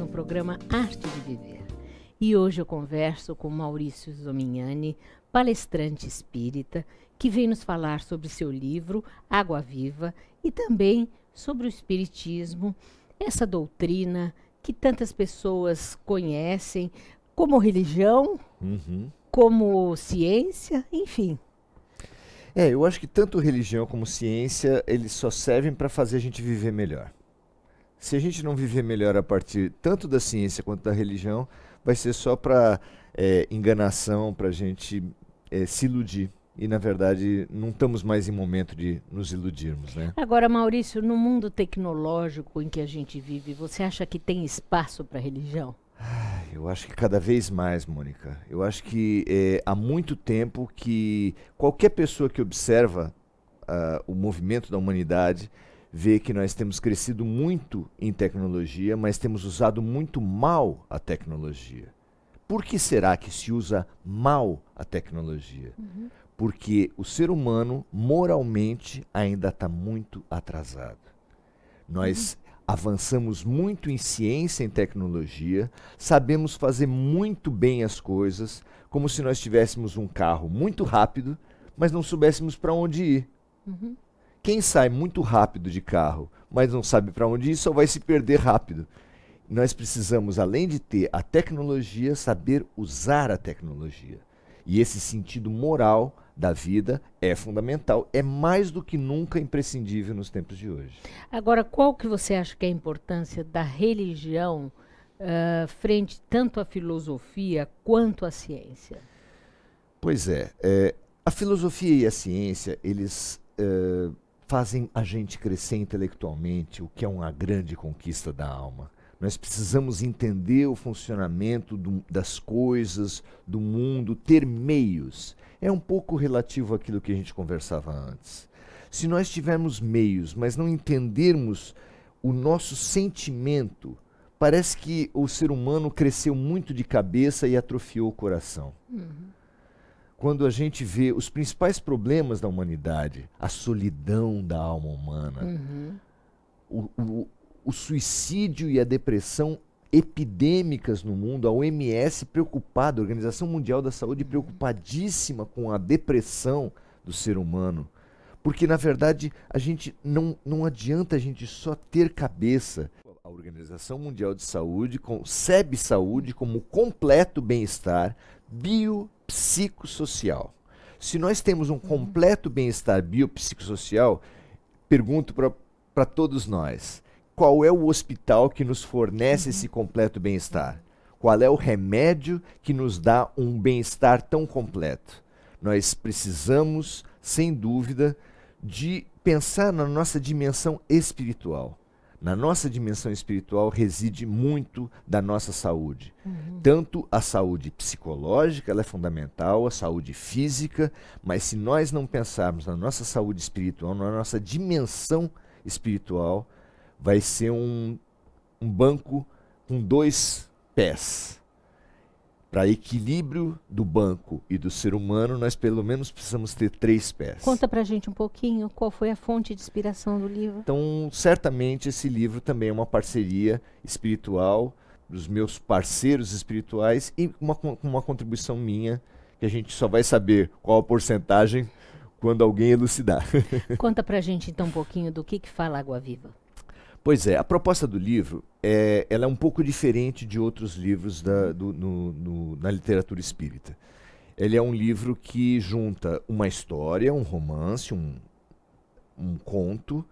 no programa Arte de Viver. E hoje eu converso com Maurício Zomignani, palestrante espírita, que vem nos falar sobre seu livro Água Viva e também sobre o espiritismo, essa doutrina que tantas pessoas conhecem como religião, como ciência, enfim. Eu acho que tanto religião como ciência, eles só servem para fazer a gente viver melhor. Se a gente não viver melhor a partir tanto da ciência quanto da religião, vai ser só para enganação, para a gente se iludir. E, na verdade, não estamos mais em momento de nos iludirmos, né? Agora, Maurício, no mundo tecnológico em que a gente vive, você acha que tem espaço para religião? Eu acho que cada vez mais, Mônica. Eu acho que há muito tempo que qualquer pessoa que observa o movimento da humanidade vê que nós temos crescido muito em tecnologia, mas temos usado muito mal a tecnologia. Por que será que se usa mal a tecnologia? Porque o ser humano, moralmente, ainda está muito atrasado. Nós avançamos muito em ciência e em tecnologia, sabemos fazer muito bem as coisas, como se nós tivéssemos um carro muito rápido, mas não soubéssemos para onde ir. Quem sai muito rápido de carro, mas não sabe para onde ir, só vai se perder rápido. Nós precisamos, além de ter a tecnologia, saber usar a tecnologia. E esse sentido moral da vida é fundamental, é mais do que nunca imprescindível nos tempos de hoje. Agora, qual que você acha que é a importância da religião frente tanto à filosofia quanto à ciência? Pois a filosofia e a ciência, eles fazem a gente crescer intelectualmente, o que é uma grande conquista da alma. Nós precisamos entender o funcionamento das coisas, do mundo, ter meios. É um pouco relativo àquilo que a gente conversava antes. Se nós tivermos meios, mas não entendermos o nosso sentimento, parece que o ser humano cresceu muito de cabeça e atrofiou o coração. Quando a gente vê os principais problemas da humanidade, a solidão da alma humana, o suicídio e a depressão epidêmicas no mundo, a OMS preocupada, a Organização Mundial da Saúde preocupadíssima com a depressão do ser humano. Porque, na verdade, a gente não adianta a gente só ter cabeça. A Organização Mundial de Saúde concebe saúde como completo bem-estar biopsicossocial. Se nós temos um completo bem-estar biopsicossocial, pergunto para todos nós, qual é o hospital que nos fornece esse completo bem-estar? Qual é o remédio que nos dá um bem-estar tão completo? Nós precisamos, sem dúvida, de pensar na nossa dimensão espiritual. Na nossa dimensão espiritual reside muito da nossa saúde. Tanto a saúde psicológica, ela é fundamental, a saúde física, mas se nós não pensarmos na nossa saúde espiritual, na nossa dimensão espiritual, vai ser um banco com dois pés. Para equilíbrio do banco e do ser humano, nós pelo menos precisamos ter 3 pés. Conta pra gente um pouquinho qual foi a fonte de inspiração do livro. Então, certamente esse livro também é uma parceria espiritual dos meus parceiros espirituais e uma contribuição minha, que a gente só vai saber qual a porcentagem quando alguém elucidar. Conta pra gente então um pouquinho do que fala Água Viva. Pois a proposta do livro ela é um pouco diferente de outros livros na literatura espírita. Ele é um livro que junta uma história, um romance, um conto,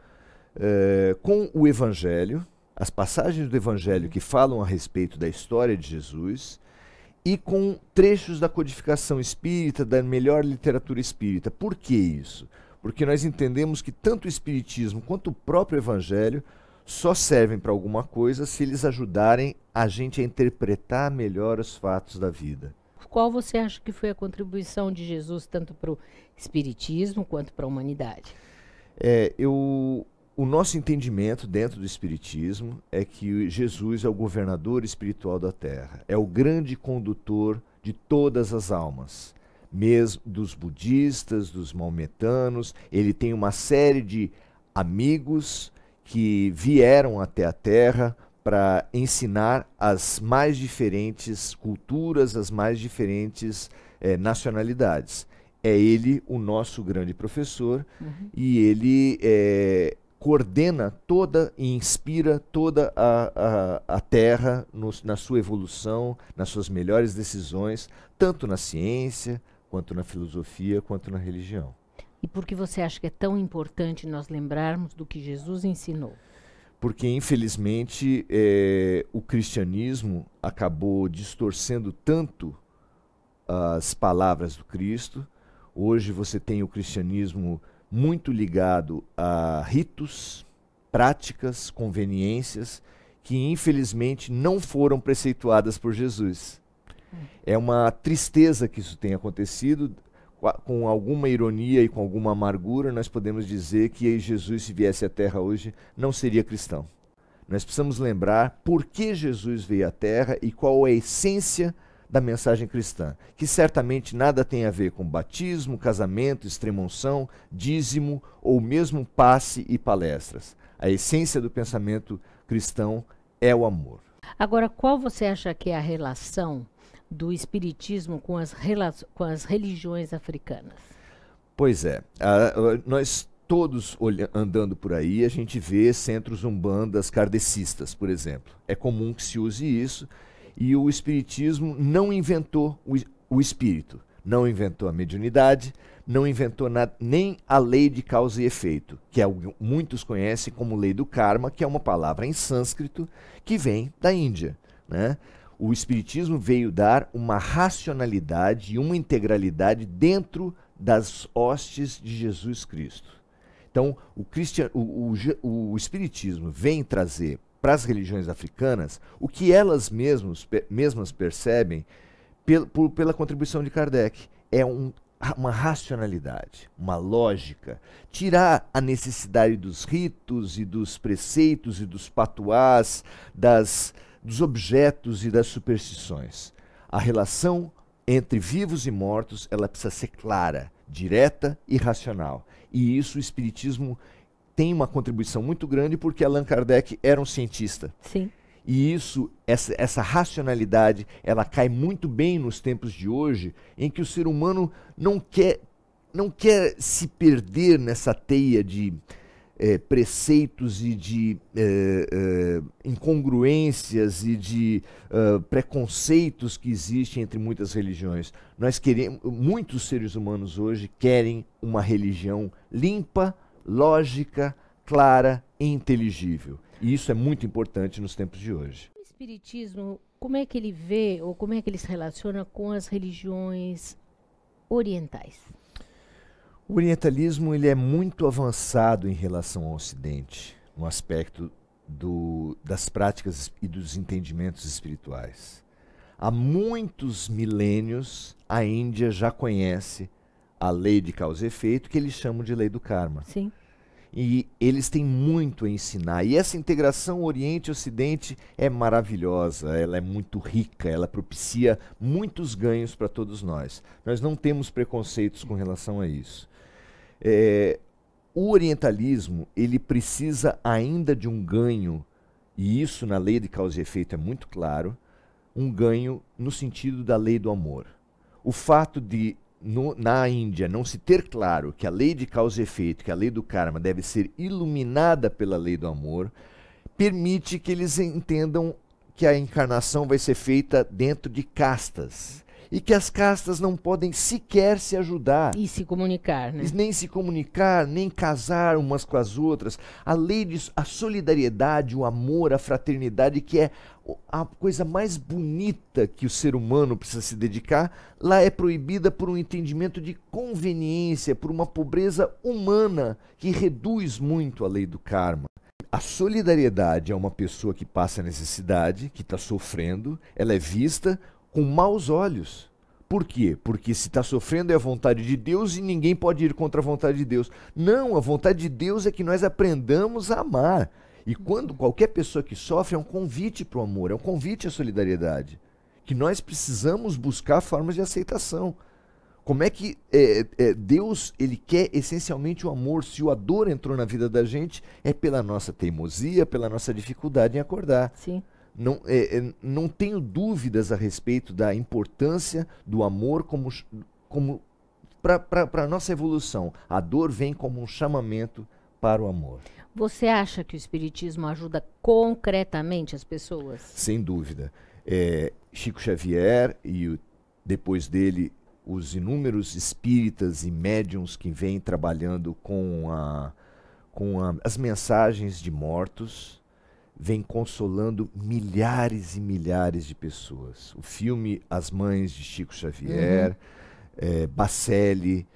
com o Evangelho, as passagens do Evangelho que falam a respeito da história de Jesus, e com trechos da codificação espírita, da melhor literatura espírita. Por que isso? Porque nós entendemos que tanto o Espiritismo quanto o próprio Evangelho só servem para alguma coisa se eles ajudarem a gente a interpretar melhor os fatos da vida. Qual você acha que foi a contribuição de Jesus tanto para o Espiritismo quanto para a humanidade? O nosso entendimento dentro do Espiritismo é que Jesus é o governador espiritual da Terra, é o grande condutor de todas as almas, mesmo dos budistas, dos maometanos. Ele tem uma série de amigos que vieram até a Terra para ensinar as mais diferentes culturas, as mais diferentes nacionalidades. É ele o nosso grande professor, e ele coordena toda e inspira toda a Terra na sua evolução, nas suas melhores decisões, tanto na ciência, quanto na filosofia, quanto na religião. E por que você acha que é tão importante nós lembrarmos do que Jesus ensinou? Porque, infelizmente, o cristianismo acabou distorcendo tanto as palavras do Cristo. Hoje você tem o cristianismo muito ligado a ritos, práticas, conveniências, que infelizmente não foram preceituadas por Jesus. É uma tristeza que isso tenha acontecido. Com alguma ironia e com alguma amargura, nós podemos dizer que Jesus, se viesse à Terra hoje, não seria cristão. Nós precisamos lembrar por que Jesus veio à Terra e qual é a essência da mensagem cristã, que certamente nada tem a ver com batismo, casamento, extrema-unção, dízimo ou mesmo passe e palestras. A essência do pensamento cristão é o amor. Agora, qual você acha que é a relação do espiritismo com as religiões africanas? Pois é, nós todos andando por aí, a gente vê centros umbandas kardecistas, por exemplo. É comum que se use isso, e o espiritismo não inventou o espírito, não inventou a mediunidade, não inventou nem a lei de causa e efeito, que muitos conhecem como lei do karma, que é uma palavra em sânscrito que vem da Índia, né? O espiritismo veio dar uma racionalidade e uma integralidade dentro das hostes de Jesus Cristo. Então, o espiritismo vem trazer para as religiões africanas o que elas mesmas percebem pela contribuição de Kardec. É uma racionalidade, uma lógica. Tirar a necessidade dos ritos e dos preceitos e dos patuás, dos objetos e das superstições. A relação entre vivos e mortos, ela precisa ser clara, direta e racional. E isso o espiritismo tem uma contribuição muito grande, porque Allan Kardec era um cientista. Sim. E essa racionalidade, ela cai muito bem nos tempos de hoje, em que o ser humano não quer se perder nessa teia de preceitos e de incongruências e de preconceitos que existem entre muitas religiões. Muitos seres humanos hoje querem uma religião limpa, lógica, clara e inteligível. E isso é muito importante nos tempos de hoje. O espiritismo, como é que ele vê ou como é que ele se relaciona com as religiões orientais? O orientalismo ele é muito avançado em relação ao Ocidente, no aspecto das práticas e dos entendimentos espirituais. Há muitos milênios, a Índia já conhece a lei de causa e efeito, que eles chamam de lei do karma. Sim. E eles têm muito a ensinar. E essa integração Oriente e Ocidente é maravilhosa, ela é muito rica, ela propicia muitos ganhos para todos nós. Nós não temos preconceitos com relação a isso. O orientalismo, ele precisa ainda de um ganho, e isso na lei de causa e efeito é muito claro, um ganho no sentido da lei do amor. O fato de na Índia não se ter claro que a lei de causa e efeito, que a lei do karma deve ser iluminada pela lei do amor, permite que eles entendam que a encarnação vai ser feita dentro de castas. E que as castas não podem sequer se ajudar. E se comunicar, né? Nem se comunicar, nem casar umas com as outras. A solidariedade, o amor, a fraternidade, que é a coisa mais bonita que o ser humano precisa se dedicar, lá é proibida por um entendimento de conveniência, por uma pobreza humana que reduz muito a lei do karma. A solidariedade é uma pessoa que passa necessidade, que está sofrendo, ela é vista com maus olhos. Por quê? Porque se está sofrendo é a vontade de Deus e ninguém pode ir contra a vontade de Deus. Não, a vontade de Deus é que nós aprendamos a amar. E quando qualquer pessoa que sofre é um convite para o amor, é um convite à solidariedade. Que nós precisamos buscar formas de aceitação. Como é que Deus, ele quer essencialmente o amor. Se a dor entrou na vida da gente, é pela nossa teimosia, pela nossa dificuldade em acordar. Sim. Não tenho dúvidas a respeito da importância do amor como para a nossa evolução. A dor vem como um chamamento para o amor. Você acha que o Espiritismo ajuda concretamente as pessoas? Sem dúvida. Chico Xavier e depois dele os inúmeros espíritas e médiuns que vêm trabalhando com as mensagens de mortos, vem consolando milhares e milhares de pessoas. O filme As Mães de Chico Xavier, Bacelli,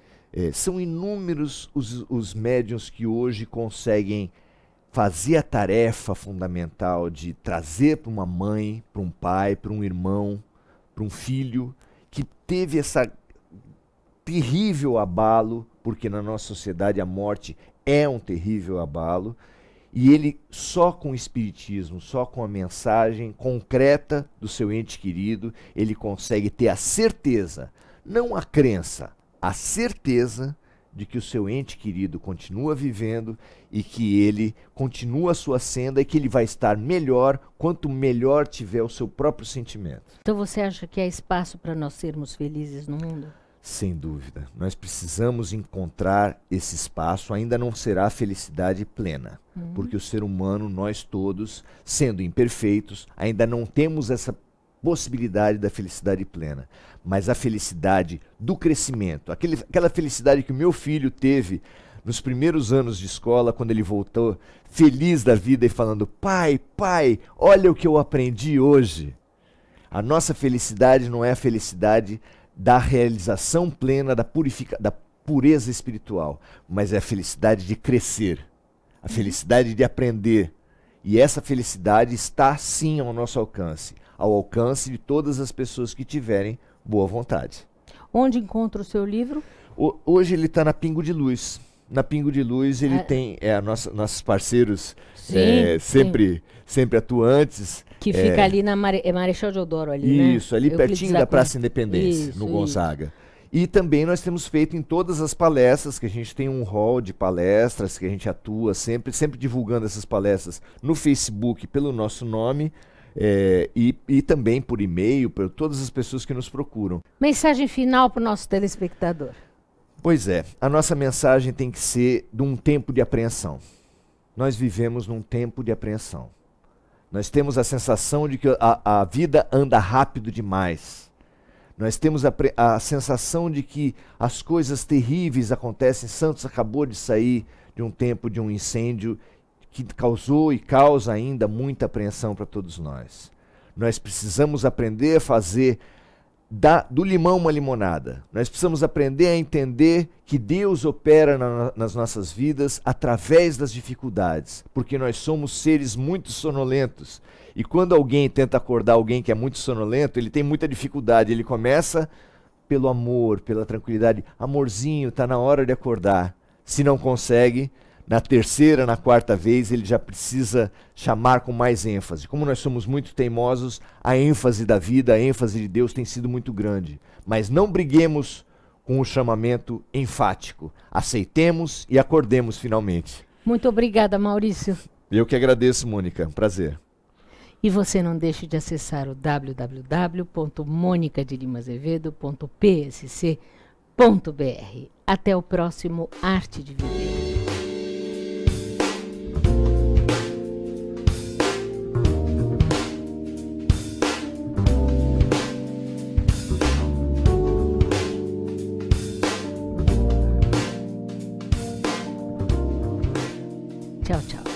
são inúmeros os médiuns que hoje conseguem fazer a tarefa fundamental de trazer para uma mãe, para um pai, para um irmão, para um filho, que teve essa terrível abalo, porque na nossa sociedade a morte é um terrível abalo, e ele só com o espiritismo, só com a mensagem concreta do seu ente querido, ele consegue ter a certeza, não a crença, a certeza de que o seu ente querido continua vivendo e que ele continua a sua senda e que ele vai estar melhor quanto melhor tiver o seu próprio sentimento. Então você acha que há espaço para nós sermos felizes no mundo? Sem dúvida. Nós precisamos encontrar esse espaço. Ainda não será a felicidade plena, porque o ser humano, nós todos, sendo imperfeitos, ainda não temos essa possibilidade da felicidade plena. Mas a felicidade do crescimento, aquela felicidade que o meu filho teve nos primeiros anos de escola, quando ele voltou feliz da vida e falando: pai, olha o que eu aprendi hoje. A nossa felicidade não é a felicidade da realização plena, da pureza espiritual, mas é a felicidade de crescer, a felicidade de aprender. E essa felicidade está sim ao nosso alcance, ao alcance de todas as pessoas que tiverem boa vontade. Onde encontra o seu livro? Hoje ele está na Pingo de Luz. Na Pingo de Luz ele tem nossos parceiros sempre atuantes. Que fica ali na Marechal Deodoro, ali, né? Isso, ali pertinho da Praça Independência, no Gonzaga. E também nós temos feito em todas as palestras, que a gente tem um hall de palestras, que a gente atua sempre divulgando essas palestras no Facebook pelo nosso nome, e também por e-mail, por todas as pessoas que nos procuram. Mensagem final para o nosso telespectador. Pois é, a nossa mensagem tem que ser de um tempo de apreensão. Nós vivemos num tempo de apreensão. Nós temos a sensação de que a vida anda rápido demais. Nós temos a sensação de que as coisas terríveis acontecem. Santos acabou de sair de um tempo de um incêndio que causou e causa ainda muita apreensão para todos nós. Nós precisamos aprender a fazer do limão uma limonada. Nós precisamos aprender a entender que Deus opera nas nossas vidas através das dificuldades, porque nós somos seres muito sonolentos. E quando alguém tenta acordar alguém que é muito sonolento, ele tem muita dificuldade. Ele começa pelo amor, pela tranquilidade. Amorzinho, está na hora de acordar. Se não consegue, na terceira, na quarta vez, ele já precisa chamar com mais ênfase. Como nós somos muito teimosos, a ênfase da vida, a ênfase de Deus tem sido muito grande. Mas não briguemos com o chamamento enfático. Aceitemos e acordemos finalmente. Muito obrigada, Maurício. Eu que agradeço, Mônica. Um prazer. E você não deixe de acessar o www.monicadelimazevedo.psc.br. Até o próximo Arte de Viver. Tchau, tchau.